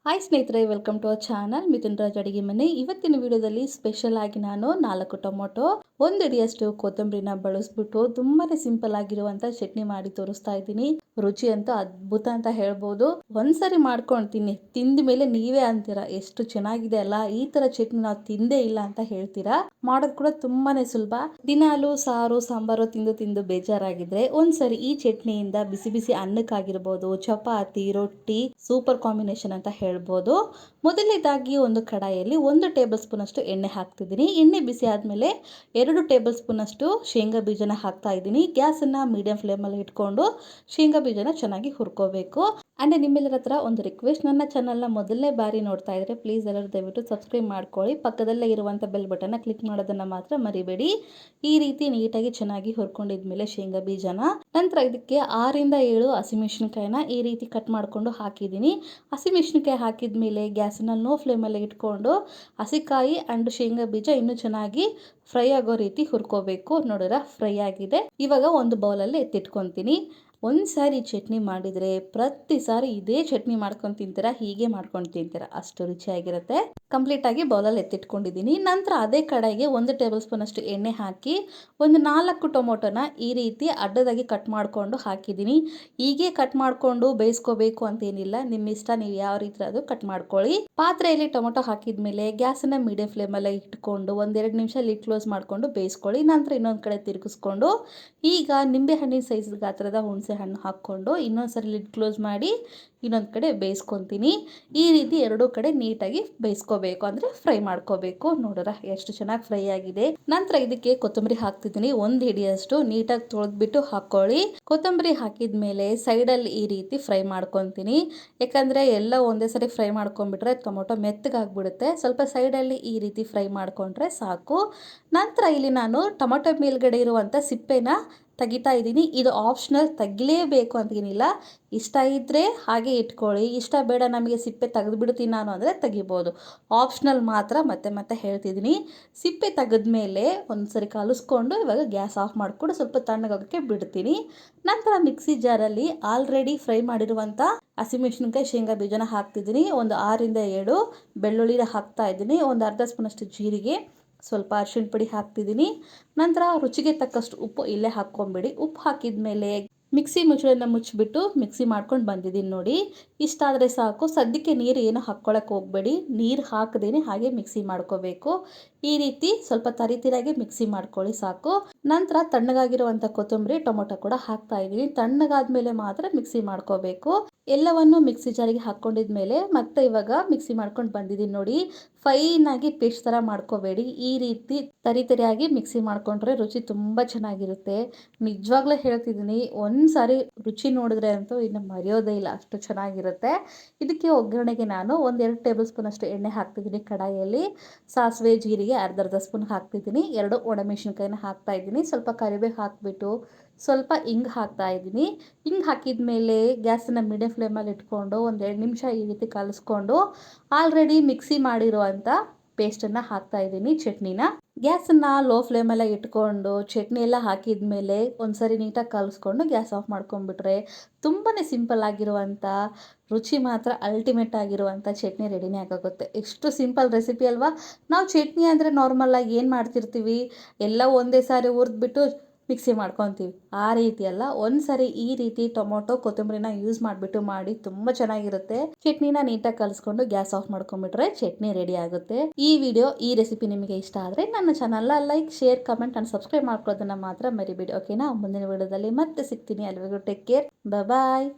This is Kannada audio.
ಹಾಯ್ ಸ್ನೇಹಿತರೆ, welcome to our channel Mithun Raj ಅಡಿಗೆ ಮನೆ. ಇವತ್ತಿನ ವಿಡಿಯೋದಲ್ಲಿ ಸ್ಪೆಷಲ್ ಆಗಿ ನಾನು 4 ಟೊಮೊಟೊ, 1 ಹಿಡಿಯಷ್ಟು ಕೊತ್ತಂಬರಿನ ಬಳಸ್ಬಿಟ್ಟು ತುಂಬಾನೇ ಸಿಂಪಲ್ ಆಗಿರುವಂತ ಚಟ್ನಿ ಮಾಡಿ ತೋರಿಸ್ತಾ ಇದ್ದೀನಿ. ರುಚಿ ಅಂತೂ ಅದ್ಭುತ ಅಂತ ಹೇಳ್ಬೋದು. ಒಂದ್ಸರಿ ಮಾಡ್ಕೊಂಡು ತಿನ್ನಿ, ತಿಂದ ಮೇಲೆ ನೀವೇ ಅಂತೀರಾ ಎಷ್ಟು ಚೆನ್ನಾಗಿದೆ ಅಲ್ಲ, ಈ ತರ ಚಟ್ನಿ ನಾವು ತಿಂದೇ ಇಲ್ಲ ಅಂತ ಹೇಳ್ತೀರಾ. ಮಾಡೋದು ಕೂಡ ತುಂಬಾನೇ ಸುಲಭ. ದಿನಾಲು ಸಾರು ಸಾಂಬಾರು ತಿಂದು ತಿಂದು ಬೇಜಾರಾಗಿದ್ರೆ ಒಂದ್ಸರಿ ಈ ಚಟ್ನಿಯಿಂದ ಬಿಸಿ ಬಿಸಿ ಅನ್ನಕ್ಕಾಗಿರ್ಬೋದು, ಚಪಾತಿ, ರೊಟ್ಟಿ ಸೂಪರ್ ಕಾಂಬಿನೇಷನ್ ಅಂತ ಹೇಳ್ಬೋದು. ಮೊದಲನೇದಾಗಿ ಒಂದು ಕಡಾಯಿಯಲ್ಲಿ 1 ಟೇಬಲ್ ಸ್ಪೂನ್ ಅಷ್ಟು ಎಣ್ಣೆ ಹಾಕ್ತಿದ್ದೀನಿ. ಎಣ್ಣೆ ಬಿಸಿ ಆದಮೇಲೆ 2 ಟೇಬಲ್ ಸ್ಪೂನ್ ಅಷ್ಟು ಶೇಂಗಾ ಬೀಜನ ಹಾಕ್ತಾ ಇದ್ದೀನಿ. ಗ್ಯಾಸನ್ನು ಮೀಡಿಯಂ ಫ್ಲೇಮಲ್ಲಿ ಇಟ್ಕೊಂಡು ಶೇಂಗಾ ಬೀಜನ ಚೆನ್ನಾಗಿ ಹುರ್ಕೋಬೇಕು. ಆ್ಯಂಡ್ ನಿಮ್ಮೆಲ್ಲರ ಹತ್ರ ಒಂದು ರಿಕ್ವೆಸ್ಟ್, ನನ್ನ ಚಾನಲ್ನ ಮೊದಲನೇ ಬಾರಿ ನೋಡ್ತಾ ಇದ್ರೆ ಪ್ಲೀಸ್ ಎಲ್ಲರೂ ದಯವಿಟ್ಟು ಸಬ್ಸ್ಕ್ರೈಬ್ ಮಾಡ್ಕೊಳ್ಳಿ. ಪಕ್ಕದಲ್ಲೇ ಇರುವಂಥ ಬೆಲ್ ಬಟನ್ನ ಕ್ಲಿಕ್ ಮಾಡೋದನ್ನು ಮಾತ್ರ ಮರಿಬೇಡಿ. ಈ ರೀತಿ ನೀಟಾಗಿ ಚೆನ್ನಾಗಿ ಹುರ್ಕೊಂಡಿದ್ಮೇಲೆ ಶೇಂಗಾ ಬೀಜನ ನಂತರ ಇದಕ್ಕೆ 6 ಇಂದ 7 ಹಸಿಮೆಣಸಿನಕಾಯಿನ ಈ ರೀತಿ ಕಟ್ ಮಾಡಿಕೊಂಡು ಹಾಕಿದ್ದೀನಿ. ಹಸಿಮೆಣಸಿನಕಾಯಿ ಹಾಕಿದ ಮೇಲೆ ಗ್ಯಾಸನ್ನ ಲೋ ಫ್ಲೇಮಲ್ಲಿ ಇಟ್ಕೊಂಡು ಹಸಿಕಾಯಿ ಆ್ಯಂಡ್ ಶೇಂಗಾ ಬೀಜ ಇನ್ನೂ ಚೆನ್ನಾಗಿ ಫ್ರೈ ಆಗೋ ರೀತಿ ಹುರ್ಕೋಬೇಕು. ನೋಡಿದ್ರೆ ಫ್ರೈ ಆಗಿದೆ. ಇವಾಗ ಒಂದು ಬೌಲಲ್ಲಿ ಎತ್ತಿಟ್ಕೊತೀನಿ. ಒಂದು ಸಾರಿ ಚಟ್ನಿ ಮಾಡಿದರೆ ಪ್ರತಿ ಸಾರಿ ಇದೇ ಚಟ್ನಿ ಮಾಡ್ಕೊಂಡು ತಿಂತೀರಾ, ಹೀಗೆ ಮಾಡ್ಕೊಂಡು ತಿಂತೀರಾ, ಅಷ್ಟು ರುಚಿಯಾಗಿರುತ್ತೆ. ಕಂಪ್ಲೀಟಾಗಿ ಬೌಲಲ್ಲಿ ಎತ್ತಿಟ್ಕೊಂಡಿದ್ದೀನಿ. ನಂತರ ಅದೇ ಕಡೆಗೆ 1 ಟೇಬಲ್ ಸ್ಪೂನ್ ಅಷ್ಟು ಎಣ್ಣೆ ಹಾಕಿ ಒಂದು 4 ಟೊಮೊಟೊನ ಈ ರೀತಿ ಅಡ್ಡದಾಗಿ ಕಟ್ ಮಾಡಿಕೊಂಡು ಹಾಕಿದ್ದೀನಿ. ಹೀಗೆ ಕಟ್ ಮಾಡಿಕೊಂಡು ಬೇಯಿಸ್ಕೋಬೇಕು ಅಂತೇನಿಲ್ಲ, ನಿಮ್ಮ ಇಷ್ಟ, ನೀವು ಯಾವ ರೀತಿ ಅದು ಕಟ್ ಮಾಡ್ಕೊಳ್ಳಿ. ಪಾತ್ರೆಯಲ್ಲಿ ಟೊಮೊಟೊ ಹಾಕಿದ ಮೇಲೆ ಗ್ಯಾಸನ್ನು ಮೀಡಿಯಂ ಫ್ಲೇಮಲ್ಲಿ ಇಟ್ಕೊಂಡು 1-2 ನಿಮಿಷ ಲಿಡ್ ಕ್ಲೋಸ್ ಮಾಡಿಕೊಂಡು ಬೇಯಿಸ್ಕೊಳ್ಳಿ. ನಂತರ ಇನ್ನೊಂದು ಕಡೆ ತಿರುಗಿಸ್ಕೊಂಡು ಈಗ ನಿಂಬೆ ಹಣ್ಣಿನ ಸೈಜ್ ಗಾತ್ರದ ಹುಣಸೆ ಹಣ್ಣು ಹಾಕ್ಕೊಂಡು ಇನ್ನೊಂದ್ಸರಿ ಲಿಡ್ ಕ್ಲೋಸ್ ಮಾಡಿ ಇನ್ನೊಂದು ಕಡೆ ಬೇಯಿಸ್ಕೊತೀನಿ. ಈ ರೀತಿ ಎರಡೂ ಕಡೆ ನೀಟಾಗಿ ಬೇಯಿಸ್ಕೋಬೇಕು, ಅಂದರೆ ಫ್ರೈ ಮಾಡ್ಕೋಬೇಕು. ನೋಡೋರ ಎಷ್ಟು ಚೆನ್ನಾಗಿ ಫ್ರೈ ಆಗಿದೆ. ನಂತರ ಇದಕ್ಕೆ ಕೊತ್ತಂಬರಿ ಹಾಕ್ತಿದ್ದೀನಿ. 1 ಹಿಡಿಯಷ್ಟು ನೀಟಾಗಿ ತೊಳೆದ್ಬಿಟ್ಟು ಹಾಕ್ಕೊಳ್ಳಿ. ಕೊತ್ತಂಬರಿ ಹಾಕಿದ್ಮೇಲೆ ಸೈಡಲ್ಲಿ ಈ ರೀತಿ ಫ್ರೈ ಮಾಡ್ಕೊತೀನಿ. ಯಾಕಂದರೆ ಎಲ್ಲ ಒಂದೇ ಸರಿ ಫ್ರೈ ಮಾಡ್ಕೊಂಡ್ಬಿಟ್ರೆ ಟೊಮೊಟೊ ಮೆತ್ತಗಾಗ್ಬಿಡುತ್ತೆ. ಸ್ವಲ್ಪ ಸೈಡಲ್ಲಿ ಈ ರೀತಿ ಫ್ರೈ ಮಾಡ್ಕೊಂಡ್ರೆ ಸಾಕು. ನಂತರ ಇಲ್ಲಿ ನಾನು ಟೊಮೊಟೊ ಮೇಲ್ಗಡೆ ಇರುವಂಥ ಸಿಪ್ಪೆನ ತೆಗಿತಾ ಇದ್ದೀನಿ. ಇದು ಆಪ್ಷನಲ್, ತೆಗಿಲೇಬೇಕು ಅಂತೇನಿಲ್ಲ. ಇಷ್ಟ ಇದ್ದರೆ ಹಾಗೆ ಇಟ್ಕೊಳ್ಳಿ, ಇಷ್ಟ ಬೇಡ ನಮಗೆ ಸಿಪ್ಪೆ ತೆಗೆದುಬಿಡ್ತೀನಿ ನಾನು ಅಂದರೆ ತೆಗಿಬೋದು. ಆಪ್ಷನಲ್ ಮಾತ್ರ ಮತ್ತೆ ಮತ್ತೆ ಹೇಳ್ತಿದ್ದೀನಿ. ಸಿಪ್ಪೆ ತೆಗೆದ್ಮೇಲೆ ಒಂದ್ಸರಿ ಕಲಿಸ್ಕೊಂಡು ಇವಾಗ ಗ್ಯಾಸ್ ಆಫ್ ಮಾಡಿಕೊಂಡು ಸ್ವಲ್ಪ ತಣ್ಣಗಾಗೋಕ್ಕೆ ಬಿಡ್ತೀನಿ. ನಂತರ ಮಿಕ್ಸಿ ಜಾರಲ್ಲಿ ಆಲ್ರೆಡಿ ಫ್ರೈ ಮಾಡಿರುವಂಥ ಹಸಿಮೆಣಸಿನಕಾಯಿ ಶೇಂಗಾ ಬೀಜನ ಹಾಕ್ತಿದ್ದೀನಿ. ಒಂದು 6 ಇಂದ 7 ಬೆಳ್ಳುಳ್ಳಿನ ಹಾಕ್ತಾ ಇದ್ದೀನಿ. ಒಂದು ಅರ್ಧ ಸ್ಪೂನಷ್ಟು ಜೀರಿಗೆ, ಸ್ವಲ್ಪ ಅರಿಶಿಣ ಪುಡಿ ಹಾಕ್ತಿದ್ದೀನಿ. ನಂತರ ರುಚಿಗೆ ತಕ್ಕಷ್ಟು ಉಪ್ಪು ಇಲ್ಲೇ ಹಾಕ್ಕೊಂಬಿಡಿ. ಉಪ್ಪು ಹಾಕಿದ ಮೇಲೆ ಮಿಕ್ಸಿ ಮುಚ್ಚಳನ ಮುಚ್ಚಿಬಿಟ್ಟು ಮಿಕ್ಸಿ ಮಾಡ್ಕೊಂಡು ಬಂದಿದ್ದೀನಿ ನೋಡಿ. ಇಷ್ಟ ಆದರೆ ಸಾಕು. ಸದ್ಯಕ್ಕೆ ನೀರು ಏನು ಹಾಕ್ಕೊಳಕ್ಕೆ ಹೋಗಬೇಡಿ, ನೀರು ಹಾಕದೇನೆ ಹಾಗೆ ಮಿಕ್ಸಿ ಮಾಡ್ಕೋಬೇಕು. ಈ ರೀತಿ ಸ್ವಲ್ಪ ತರಿತಿರಾಗಿ ಮಿಕ್ಸಿ ಮಾಡ್ಕೊಳ್ಳಿ ಸಾಕು. ನಂತರ ತಣ್ಣಗಾಗಿರುವಂಥ ಕೊತ್ತಂಬರಿ ಟೊಮೊಟೊ ಕೂಡ ಹಾಕ್ತಾ ಇದ್ದೀನಿ. ತಣ್ಣಗಾದ್ಮೇಲೆ ಮಾತ್ರ ಮಿಕ್ಸಿ ಮಾಡ್ಕೋಬೇಕು. ಎಲ್ಲವನ್ನು ಮಿಕ್ಸಿ ಜಾರಿಗೆ ಹಾಕ್ಕೊಂಡಿದ್ಮೇಲೆ ಮತ್ತೆ ಇವಾಗ ಮಿಕ್ಸಿ ಮಾಡ್ಕೊಂಡು ಬಂದಿದ್ದೀನಿ ನೋಡಿ. ಫೈನಾಗಿ ಪೇಸ್ಟ್ ಥರ ಮಾಡ್ಕೋಬೇಡಿ, ಈ ರೀತಿ ತರಿತರಿಯಾಗಿ ಮಿಕ್ಸಿ ಮಾಡ್ಕೊಂಡ್ರೆ ರುಚಿ ತುಂಬ ಚೆನ್ನಾಗಿರುತ್ತೆ. ನಿಜವಾಗ್ಲೂ ಹೇಳ್ತಿದ್ದೀನಿ, ಒಂದು ಸಾರಿ ರುಚಿ ನೋಡಿದ್ರೆ ಅಂತೂ ಇನ್ನು ಮರೆಯೋದೇ ಇಲ್ಲ, ಅಷ್ಟು ಚೆನ್ನಾಗಿರುತ್ತೆ. ಇದಕ್ಕೆ ಒಗ್ಗರಣೆಗೆ ನಾನು 1-2 ಟೇಬಲ್ ಸ್ಪೂನ್ ಅಷ್ಟು ಎಣ್ಣೆ ಹಾಕ್ತಿದ್ದೀನಿ. ಕಡಾಯಿಯಲ್ಲಿ ಸಾಸಿವೆ ಜೀರಿಗೆ ಅರ್ಧ ಸ್ಪೂನ್ ಹಾಕ್ತಿದ್ದೀನಿ. 2 ಒಣಮೆಣಸಿನ್ಕಾಯಿನ ಹಾಕ್ತಾ ಇದ್ದೀನಿ. ಸ್ವಲ್ಪ ಕರಿಬೇವು ಹಾಕಿಬಿಟ್ಟು ಸ್ವಲ್ಪ ಹಿಂಗೆ ಹಾಕ್ತಾ ಇದ್ದೀನಿ. ಹಿಂಗೆ ಹಾಕಿದ ಮೇಲೆ ಗ್ಯಾಸನ್ನು ಮೀಡಿಯಂ ಫ್ಲೇಮಲ್ಲಿ ಇಟ್ಕೊಂಡು 1-2 ನಿಮಿಷ ಈ ರೀತಿ ಕಲಿಸ್ಕೊಂಡು ಆಲ್ರೆಡಿ ಮಿಕ್ಸಿ ಮಾಡಿರುವಂಥ ಪೇಸ್ಟನ್ನು ಹಾಕ್ತಾ ಇದ್ದೀನಿ, ಚಟ್ನಿನ. ಗ್ಯಾಸನ್ನು ಲೋ ಫ್ಲೇಮಲ್ಲೇ ಇಟ್ಕೊಂಡು ಚಟ್ನಿ ಎಲ್ಲ ಹಾಕಿದ ಮೇಲೆ ಒಂದ್ಸರಿ ನೀಟಾಗಿ ಕಲಿಸ್ಕೊಂಡು ಗ್ಯಾಸ್ ಆಫ್ ಮಾಡ್ಕೊಂಡ್ಬಿಟ್ರೆ ತುಂಬಾ ಸಿಂಪಲ್ ಆಗಿರುವಂಥ, ರುಚಿ ಮಾತ್ರ ಅಲ್ಟಿಮೇಟ್ ಆಗಿರುವಂಥ ಚಟ್ನಿ ರೆಡಿನೇ ಆಗೋಗುತ್ತೆ. ಎಷ್ಟು ಸಿಂಪಲ್ ರೆಸಿಪಿ ಅಲ್ವಾ. ನಾವು ಚಟ್ನಿ ಅಂದರೆ ನಾರ್ಮಲಾಗಿ ಏನು ಮಾಡ್ತಿರ್ತೀವಿ, ಎಲ್ಲ ಒಂದೇ ಸಾರಿ ಹುರಿದ್ಬಿಟ್ಟು ಮಿಕ್ಸಿ ಮಾಡ್ಕೊತೀವಿ. ಆ ರೀತಿ ಅಲ್ಲ, ಒಂದ್ಸರಿ ಈ ರೀತಿ ಟೊಮೊಟೊ ಕೊತ್ತಂಬರಿನ ಯೂಸ್ ಮಾಡಿಬಿಟ್ಟು ಮಾಡಿ, ತುಂಬ ಚೆನ್ನಾಗಿರುತ್ತೆ. ಚಟ್ನಿನ ನೀಟಾಗಿ ಕಲಿಸ್ಕೊಂಡು ಗ್ಯಾಸ್ ಆಫ್ ಮಾಡ್ಕೊಂಡ್ಬಿಟ್ರೆ ಚಟ್ನಿ ರೆಡಿ ಆಗುತ್ತೆ. ಈ ವಿಡಿಯೋ, ಈ ರೆಸಿಪಿ ನಿಮಗೆ ಇಷ್ಟ ಆದರೆ ನನ್ನ ಚಾನಲ್ನ like, share, comment and subscribe ಮಾಡ್ಕೊಳ್ಳೋದನ್ನು ಮಾತ್ರ ಮರಿಬೇಡಿ. ಓಕೆನಾ? ಮುಂದಿನ ವಿಡಿಯೋದಲ್ಲಿ ಮತ್ತೆ ಸಿಗ್ತೀನಿ. ಅಲ್ಲಿವರೆಗೂ ಟೇಕ್ ಕೇರ್, ಬಾಯ್.